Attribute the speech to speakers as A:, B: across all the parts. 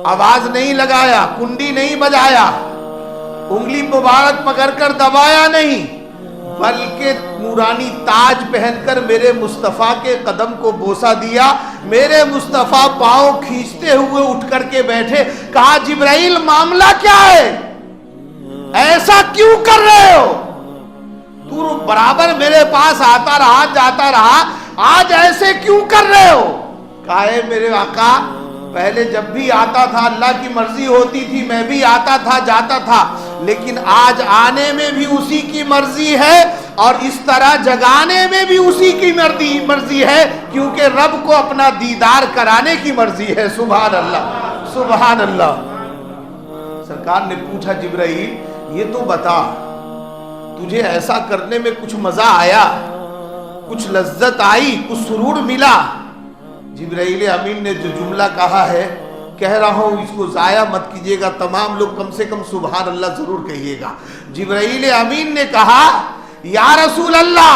A: آواز نہیں لگایا، کنڈی نہیں بجایا، انگلی مبارک پکڑ کر دبایا نہیں، بلکہ نورانی تاج پہن کر میرے مصطفیٰ کے قدم کو بوسہ دیا۔ میرے مصطفیٰ پاؤں کھینچتے ہوئے اٹھ کر کے بیٹھے، کہا جبرائیل معاملہ کیا ہے، ایسا کیوں کر رہے ہو؟ تو برابر میرے پاس آتا رہا جاتا رہا، آج ایسے کیوں کر رہے ہو؟ کہا ہے میرے آقا، پہلے جب بھی آتا تھا اللہ کی مرضی ہوتی تھی، میں بھی آتا تھا جاتا تھا، لیکن آج آنے میں بھی اسی کی مرضی ہے اور اس طرح جگانے میں بھی اسی کی مرضی ہے، کیونکہ رب کو اپنا دیدار کرانے کی مرضی ہے۔ سبحان اللہ، سبحان اللہ۔ سرکار نے پوچھا جبرائیل یہ تو بتا، تجھے ایسا کرنے میں کچھ مزہ آیا، کچھ لذت آئی، کچھ سرور ملا؟ جبرائیل امین نے جو جملہ کہا ہے، کہہ رہا ہوں اس کو ضائع مت کیجیے گا، تمام لوگ کم سے کم سبحان اللہ ضرور کہیے گا۔ جبرائیل امین نے کہا یا رسول اللہ،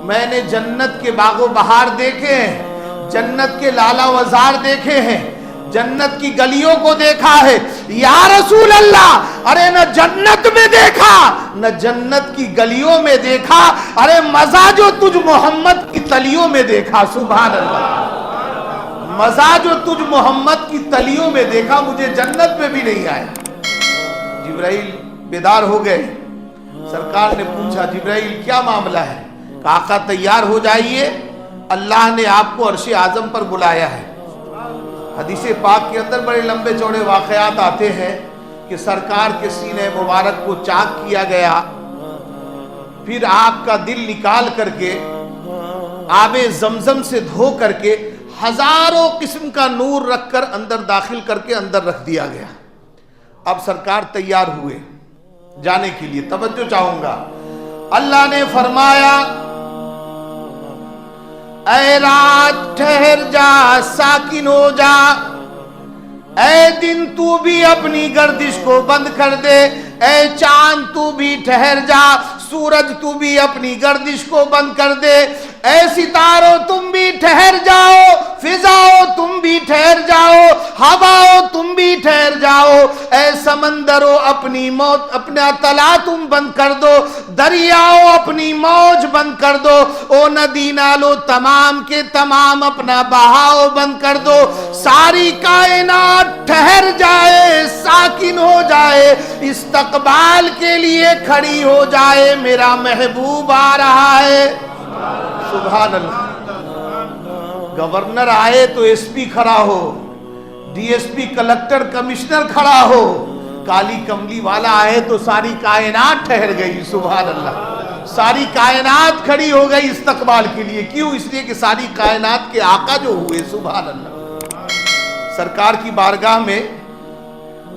A: میں نے جنت کے باغ و بہار دیکھے ہیں، جنت کے لالا وزار دیکھے ہیں، جنت کی گلیوں کو دیکھا ہے یا رسول اللہ، ارے نہ جنت میں دیکھا نہ جنت کی گلیوں میں دیکھا، ارے مزہ جو تجھ محمد کی تلیوں میں دیکھا۔ سبحان اللہ، مزہ جو تجھ محمد کی تلیوں میں دیکھا مجھے جنت میں بھی نہیں آیا۔ جبرائیل بیدار ہو گئے، سرکار نے پوچھا جبرائیل کیا معاملہ ہے؟ کہا آقا تیار ہو جائیے، اللہ نے آپ کو عرش اعظم پر بلایا ہے۔ حدیث پاک کے اندر بڑے لمبے چوڑے واقعات آتے ہیں کہ سرکار کے سینے مبارک کو چاک کیا گیا، پھر آپ کا دل نکال کر کے آب زمزم سے دھو کر کے ہزاروں قسم کا نور رکھ کر اندر داخل کر کے اندر رکھ دیا گیا۔ اب سرکار تیار ہوئے جانے کے لیے، توجہ چاہوں گا۔ اللہ نے فرمایا اے رات ٹھہر جا، ساکن ہو جا، اے دن تو بھی اپنی گردش کو بند کر دے، اے چاند تو بھی ٹھہر جا، سورج تو بھی اپنی گردش کو بند کر دے، اے ستاروں تم بھی ٹھہر جاؤ، فضاؤ تم بھی ٹھہر جاؤ، ہواؤ تم بھی ٹھہر جاؤ، اے سمندروں اپنی موت اپنا تلا تم بند کر دو، دریاؤ اپنی موج بند کر دو، او ندی نالو تمام کے تمام اپنا بہاؤ بند کر دو، ساری کائنات ٹھہر جائے، ساکن ہو جائے، استقبال کے لیے کھڑی ہو جائے، میرا محبوب آ رہا ہے۔ سبحان اللہ۔ گورنر آئے تو ایس پی کھڑا ہو، D S P collector commissioner کھڑا ہو، کالی کملی والا آئے تو ساری کائنات ٹھہر گئی۔ سبحان اللہ، ساری کائنات کھڑی ہو گئی استقبال کے لیے۔ کیوں؟ اس لیے کہ ساری کائنات کے آقا جو ہوئے۔ سبحان اللہ۔ سرکار کی بارگاہ میں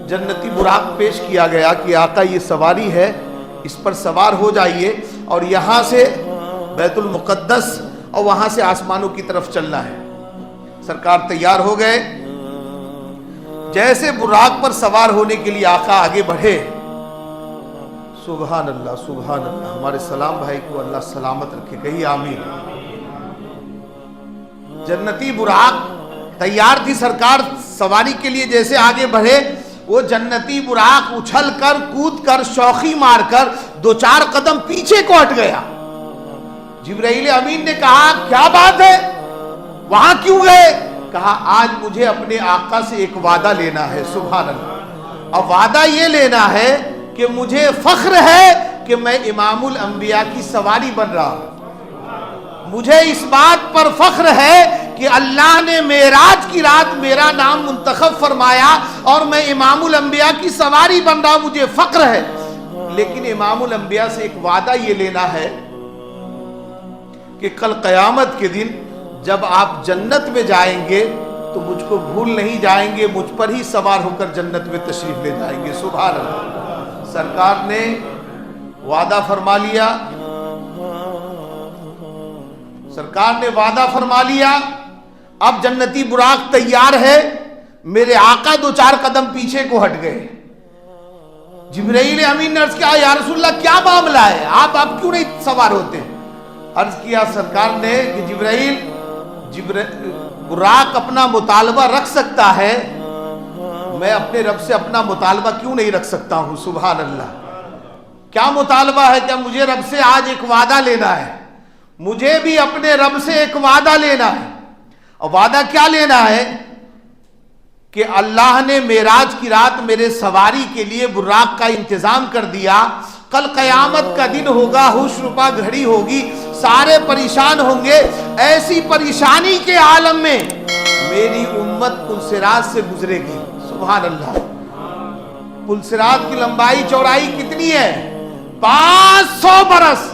A: جنتی براق پیش کیا گیا کہ آقا یہ سواری ہے، اس پر سوار ہو جائیے اور یہاں سے بیت المقدس اور وہاں سے آسمانوں کی طرف چلنا ہے۔ سرکار تیار ہو گئے، جیسے براق پر سوار ہونے کے لیے آقا آگے بڑھے، سبحان اللہ سبحان اللہ، ہمارے سلام بھائی کو اللہ سلامت رکھے، کہیے آمین۔ جنتی براق تیار تھی، سرکار سواری کے لیے جیسے آگے بڑھے، وہ جنتی براق اچھل کر کود کر شوخی مار کر دو چار قدم پیچھے کو ہٹ گیا۔ جبرائیل امین نے کہا کیا بات ہے، وہاں کیوں گئے؟ کہا آج مجھے اپنے آقا سے ایک وعدہ لینا ہے۔ سبحان اللہ۔ اب وعدہ یہ لینا ہے کہ مجھے فخر ہے کہ میں امام الانبیاء کی سواری بن رہا ہوں، مجھے اس بات پر فخر ہے کہ اللہ نے معراج کی رات میرا نام منتخب فرمایا اور میں امام الانبیاء کی سواری بن رہا ہوں، مجھے فخر ہے۔ لیکن امام الانبیاء سے ایک وعدہ یہ لینا ہے کہ کل قیامت کے دن جب آپ جنت میں جائیں گے تو مجھ کو بھول نہیں جائیں گے، مجھ پر ہی سوار ہو کر جنت میں تشریف لے جائیں گے۔ سبحان اللہ۔ سرکار نے وعدہ فرما لیا، سرکار نے وعدہ فرما لیا، اب جنتی براق تیار ہے، میرے آقا دو چار قدم پیچھے کو ہٹ گئے۔ جبرائیل امین نے عرض کیا یا رسول اللہ کیا معاملہ ہے، آپ کیوں نہیں سوار ہوتے؟ عرض کیا سرکار نے کہ جبرائیل براق اپنا مطالبہ رکھ سکتا ہے میں اپنے رب سے اپنا مطالبہ کیوں نہیں رکھ سکتا ہوں؟ سبحان اللہ، کیا مطالبہ ہے؟ کیا مجھے رب سے آج ایک وعدہ لینا ہے؟ مجھے بھی اپنے رب سے ایک وعدہ لینا ہے، اور وعدہ کیا لینا ہے؟ کہ اللہ نے معراج کی رات میرے سواری کے لیے براق کا انتظام کر دیا، کل قیامت کا دن ہوگا، ہوش ربا گھڑی ہوگی، سارے پریشان ہوں گے، ایسی پریشانی کے عالم میں میری امت پلصراط سے گزرے گی۔ سبحان اللہ، پلصراط کی لمبائی چوڑائی کتنی ہے؟ 500 برس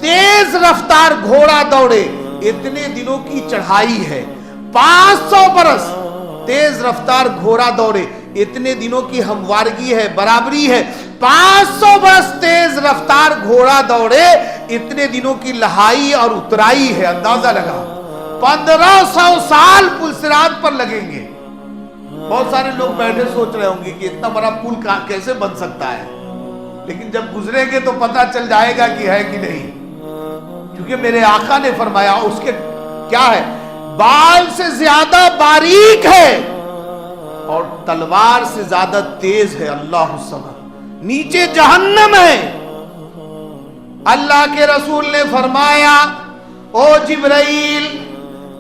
A: تیز رفتار گھوڑا دوڑے اتنے دنوں کی چڑھائی ہے۔ 500 برس تیز رفتار گھوڑا دوڑے اتنے دنوں کی ہموارگی ہے، برابری ہے۔ 500 برس تیز رفتار گھوڑا دوڑے اتنے دنوں کی لہائی اور اترائی ہے۔ اندازہ لگا 1500 سال پلصراط پر لگیں گے۔ بہت سارے لوگ بیٹھے سوچ رہے ہوں گے کہ اتنا بڑا پل کیسے بن سکتا ہے، لیکن جب گزریں گے تو پتہ چل جائے گا کہ ہے کہ نہیں، کیونکہ میرے آقا نے فرمایا اس کے کیا ہے، بال سے زیادہ باریک ہے اور تلوار سے زیادہ تیز ہے۔ اللہ الصمد، نیچے جہنم ہے۔ اللہ کے رسول نے فرمایا، او جبرائیل،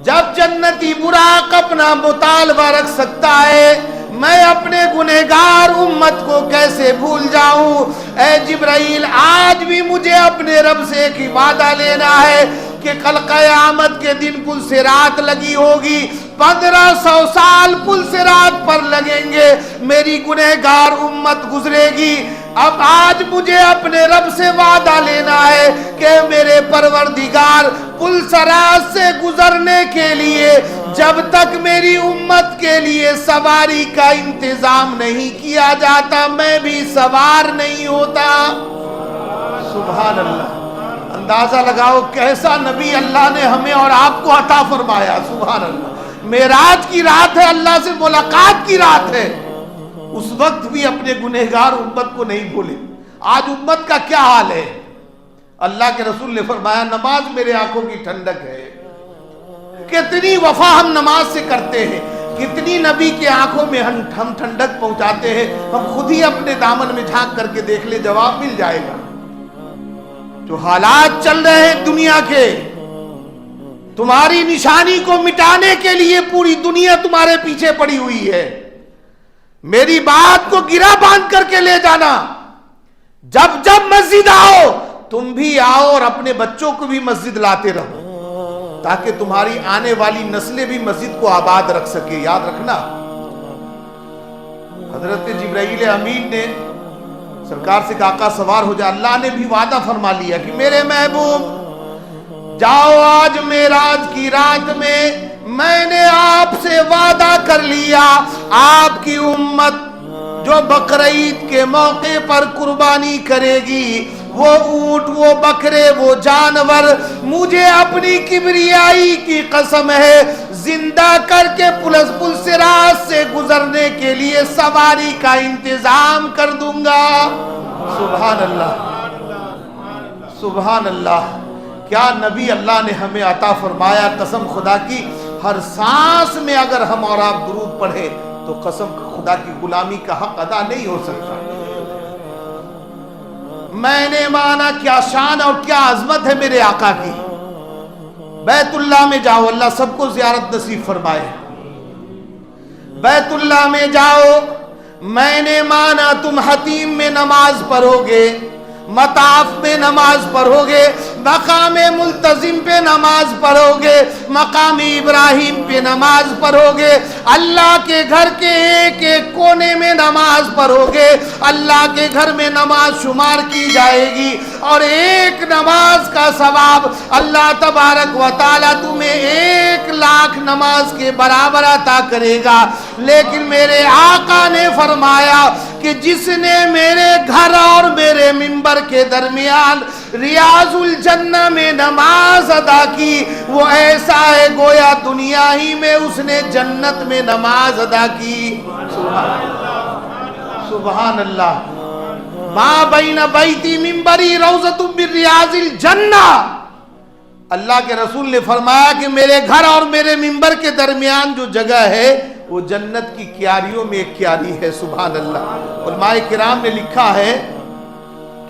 A: جب جنتی براق اپنا مطالبہ رکھ سکتا ہے، میں اپنے گنہگار امت کو کیسے بھول جاؤں؟ اے جبرائیل، آج بھی مجھے اپنے رب سے ایک وعدہ لینا ہے کہ کل قیامت کے دن پلصراط لگی ہوگی، 1500 سال پلصراط پر لگیں گے، میری گنہگار امت گزرے گی۔ اب آج مجھے اپنے رب سے وعدہ لینا ہے کہ میرے پروردگار پلصراط سے گزرنے کے لیے جب تک میری امت کے لیے سواری کا انتظام نہیں کیا جاتا، میں بھی سوار نہیں ہوتا۔ سبحان اللہ، اندازہ لگاؤ کیسا نبی اللہ نے ہمیں اور آپ کو عطا فرمایا۔ سبحان اللہ، معراج کی رات ہے، اللہ سے ملاقات کی رات ہے، اس وقت بھی اپنے گنہگار امت کو نہیں بھولے۔ آج امت کا کیا حال ہے؟ اللہ کے رسول نے فرمایا، نماز میرے آنکھوں کی ٹھنڈک ہے۔ کتنی وفا ہم نماز سے کرتے ہیں، کتنی نبی کے آنکھوں میں ہم ٹھنڈک پہنچاتے ہیں۔ ہم خود ہی اپنے دامن میں جھانک کر کے دیکھ لے، جواب مل جائے گا۔ جو حالات چل رہے ہیں دنیا کے، تمہاری نشانی کو مٹانے کے لیے پوری دنیا تمہارے پیچھے پڑی ہوئی ہے۔ میری بات کو گرا باندھ کر کے لے جانا، جب جب مسجد آؤ تم بھی آؤ اور اپنے بچوں کو بھی مسجد لاتے رہو، تاکہ تمہاری آنے والی نسلیں بھی مسجد کو آباد رکھ سکے۔ یاد رکھنا، حضرت جبرائیل امین نے سرکار سے کہا، آقا سوار ہو جا۔ اللہ نے بھی وعدہ فرما لیا کہ میرے محبوب جاؤ، آج معراج کی رات میں نے آپ سے وعدہ کر لیا، آپ کی امت جو بقرعید کے موقع پر قربانی کرے گی، وہ اونٹ، وہ بکرے، وہ جانور، مجھے اپنی کبریائی کی قسم ہے، زندہ کر کے پلصراط سے گزرنے کے لیے سواری کا انتظام کر دوں گا۔ سبحان اللہ، سبحان اللہ، کیا نبی اللہ نے ہمیں عطا فرمایا۔ قسم خدا کی، ہر سانس میں اگر ہم اور آپ درود پڑھیں تو قسم خدا کی غلامی کا حق ادا نہیں ہو سکتا۔ میں نے مانا کیا شان اور کیا عظمت ہے میرے آقا کی۔ بیت اللہ میں جاؤ، اللہ سب کو زیارت نصیب فرمائے۔ بیت اللہ میں جاؤ، میں نے مانا تم حتیم میں نماز پڑھو گے، مطاف میں نماز پڑھو گے، مقام ملتزم پہ نماز پڑھو گے، مقام ابراہیم پہ نماز پڑھو گے، اللہ کے گھر کے ایک ایک کونے میں نماز پڑھو گے۔ اللہ کے گھر میں نماز شمار کی جائے گی اور ایک نماز کا ثواب اللہ تبارک و تعالیٰ تمہیں 1,00,000 نماز کے برابر عطا کرے گا۔ لیکن میرے آقا نے فرمایا کہ جس نے میرے گھر اور میرے منبر کے درمیان ریاض الجنہ میں نماز ادا کی، وہ ایسا ہے گویا دنیا ہی میں اس نے جنت میں نماز ادا کی۔ سبحان اللہ، ما بین بیتی منبری روضۃ من ریاض الجنہ۔ اللہ کے رسول نے فرمایا کہ میرے گھر اور میرے منبر کے درمیان جو جگہ ہے وہ جنت کی کیاریوں میں ایک کیاری ہے. سبحان اللہ. علماء کرام نے لکھا ہے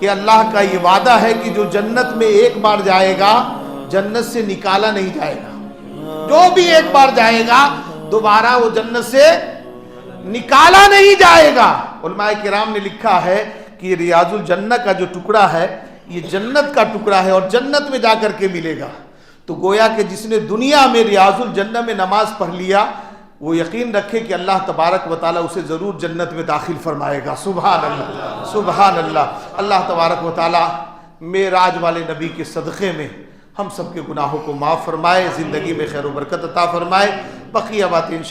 A: کہ اللہ کا یہ وعدہ ہے کہ جو جنت میں ایک بار جائے گا جنت سے نکالا نہیں جائے گا. جو بھی ایک بار جائے گا دوبارہ وہ جنت سے نکالا نہیں جائے گا. علماء کرام نے لکھا ہے کہ یہ ریاض الجنہ کا جو ٹکڑا ہے یہ جنت کا ٹکڑا ہے اور جنت میں جا کر کے ملے گا. تو گویا کہ جس نے دنیا میں ریاض الجنہ میں نماز پڑھ لیا وہ یقین رکھے کہ اللہ تبارک و تعالیٰ اسے ضرور جنت میں داخل فرمائے گا. سبحان اللہ سبحان اللہ. اللہ تبارک و تعالیٰ معراج والے نبی کے صدقے میں ہم سب کے گناہوں کو معاف فرمائے, زندگی میں خیر و برکت عطا فرمائے. بقیہ باتیں انشاءاللہ